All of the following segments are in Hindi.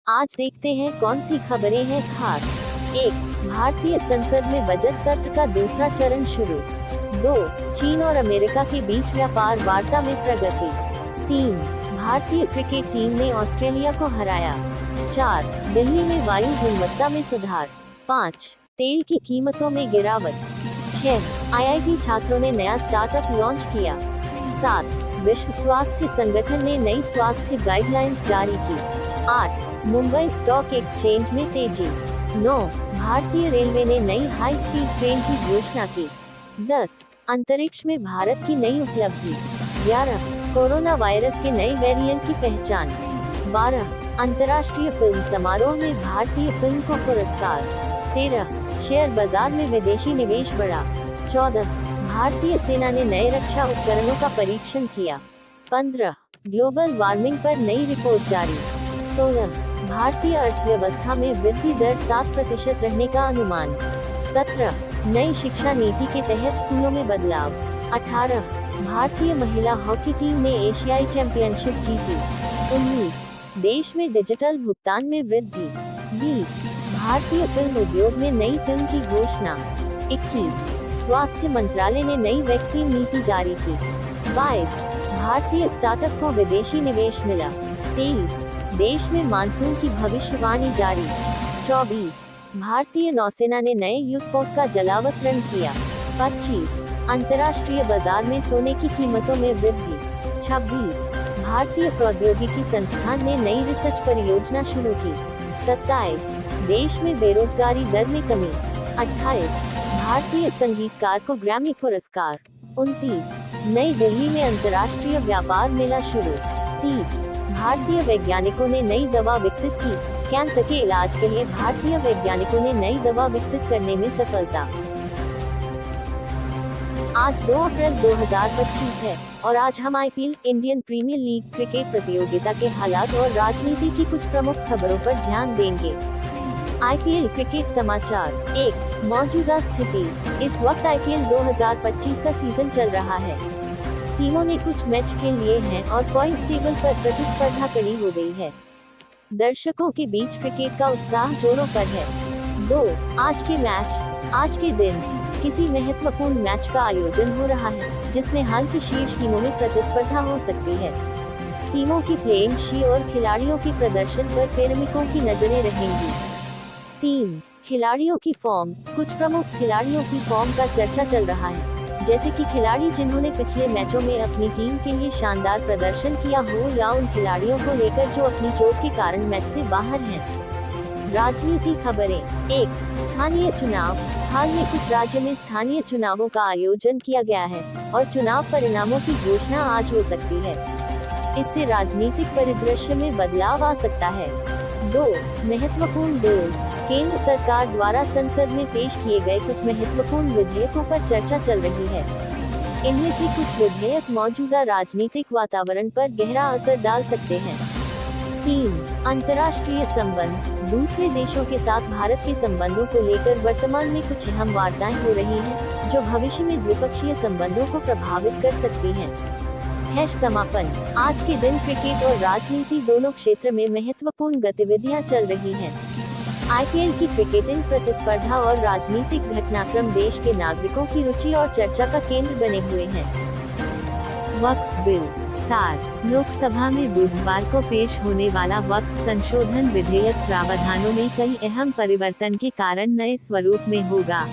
आज देखते हैं कौन सी खबरें हैं खास। 1. भारतीय संसद में बजट सत्र का दूसरा चरण शुरू। 2. चीन और अमेरिका के बीच व्यापार वार्ता में प्रगति। 3. भारतीय क्रिकेट टीम ने ऑस्ट्रेलिया को हराया। 4. दिल्ली में वायु गुणवत्ता में सुधार। 5. तेल की कीमतों में गिरावट। 6. IIT छात्रों ने नया स्टार्टअप लॉन्च किया। 7. विश्व स्वास्थ्य संगठन ने नई स्वास्थ्य गाइडलाइंस जारी की। 8. मुंबई स्टॉक एक्सचेंज में तेजी। 9. भारतीय रेलवे ने नई हाई स्पीड ट्रेन की घोषणा की। 10. अंतरिक्ष में भारत की नई उपलब्धि। 11. कोरोना वायरस के नए वेरिएंट की पहचान। 12. अंतर्राष्ट्रीय फिल्म समारोह में भारतीय फिल्म को पुरस्कार। 13. शेयर बाजार में विदेशी निवेश बढ़ा। 14. भारतीय सेना ने नए रक्षा उपकरणों का परीक्षण किया। 15. ग्लोबल वार्मिंग पर नई रिपोर्ट जारी। 16. भारतीय अर्थव्यवस्था में वृद्धि दर 7% रहने का अनुमान। 17. नई शिक्षा नीति के तहत स्कूलों में बदलाव। 18. भारतीय महिला हॉकी टीम ने एशियाई चैंपियनशिप जीती। 19. देश में डिजिटल भुगतान में वृद्धि। 20. भारतीय फिल्म उद्योग में नई फिल्म की घोषणा। 21. स्वास्थ्य मंत्रालय ने नई वैक्सीन नीति जारी की। 22. भारतीय स्टार्टअप को विदेशी निवेश मिला। 23. देश में मानसून की भविष्यवाणी जारी। 24. भारतीय नौसेना ने नए युद्धपोत का जलावतरण किया। 25. अंतर्राष्ट्रीय बाजार में सोने की कीमतों में वृद्धि। 26. भारतीय प्रौद्योगिकी संस्थान ने नई रिसर्च परियोजना शुरू की। 27. देश में बेरोजगारी दर में कमी। 28. भारतीय संगीतकार को ग्रैमी पुरस्कार। 29. नई दिल्ली में अंतर्राष्ट्रीय व्यापार मेला शुरू। 30. भारतीय वैज्ञानिकों ने नई दवा विकसित की। कैंसर के इलाज के लिए भारतीय वैज्ञानिकों ने नई दवा विकसित करने में सफलता। आज 2 अप्रैल 2025 है और आज हम IPL Indian Premier League cricket प्रतियोगिता के हालात और राजनीति की कुछ प्रमुख खबरों पर ध्यान देंगे। IPL क्रिकेट समाचार। 1. मौजूदा स्थिति। इस वक्त IPL 2025 का सीजन चल रहा है। टीमों ने कुछ मैच खेल लिए हैं और पॉइंट्स टेबल पर प्रतिस्पर्धा कड़ी हो गई है। दर्शकों के बीच क्रिकेट का उत्साह जोरों पर है। 2. आज के मैच। आज के दिन किसी महत्वपूर्ण मैच का आयोजन हो रहा है जिसमें हाल की शीर्ष टीमों में प्रतिस्पर्धा हो सकती है। टीमों की प्लेइंग शी और खिलाड़ियों के प्रदर्शन पर प्रेमिकों की नजरें रहेंगी। 3. खिलाड़ियों की फॉर्म। कुछ प्रमुख खिलाड़ियों की फॉर्म का चर्चा चल रहा है, जैसे कि खिलाड़ी जिन्होंने पिछले मैचों में अपनी टीम के लिए शानदार प्रदर्शन किया हो या उन खिलाड़ियों को लेकर जो अपनी चोट के कारण मैच से बाहर हैं। राजनीति खबरें। 1. स्थानीय चुनाव। हाल में कुछ राज्य में स्थानीय चुनावों का आयोजन किया गया है और चुनाव परिणामों की घोषणा आज हो सकती है। इससे राजनीतिक परिदृश्य में बदलाव आ सकता है। 2. महत्वपूर्ण बिल्स। केंद्र सरकार द्वारा संसद में पेश किए गए कुछ महत्वपूर्ण विधेयकों पर चर्चा चल रही है। इनमें से कुछ विधेयक मौजूदा राजनीतिक वातावरण पर गहरा असर डाल सकते हैं। 3. अंतर्राष्ट्रीय संबंध। दूसरे देशों के साथ भारत के संबंधों को लेकर वर्तमान में कुछ अहम वार्ताएं हो रही हैं, जो भविष्य में द्विपक्षीय संबंधों को प्रभावित कर सकती हैं। समापन। आज के दिन क्रिकेट और राजनीति दोनों क्षेत्र में महत्वपूर्ण गतिविधियां चल रही हैं। IPL की क्रिकेटिंग प्रतिस्पर्धा और राजनीतिक घटनाक्रम देश के नागरिकों की रुचि और चर्चा का केंद्र बने हुए हैं। वक्फ बिल सार। लोकसभा में बुधवार को पेश होने वाला वक्फ संशोधन विधेयक प्रावधानों में कई अहम परिवर्तन के कारण नए स्वरूप में होगा।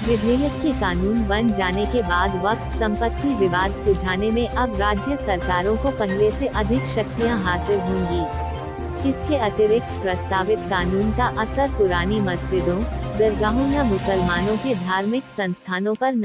विधेयक के कानून बन जाने के बाद वक्फ संपत्ति विवाद सुलझाने में अब राज्य सरकारों को पहले से अधिक शक्तियां हासिल होंगी। इसके अतिरिक्त प्रस्तावित कानून का असर पुरानी मस्जिदों, दरगाहों या मुसलमानों के धार्मिक संस्थानों पर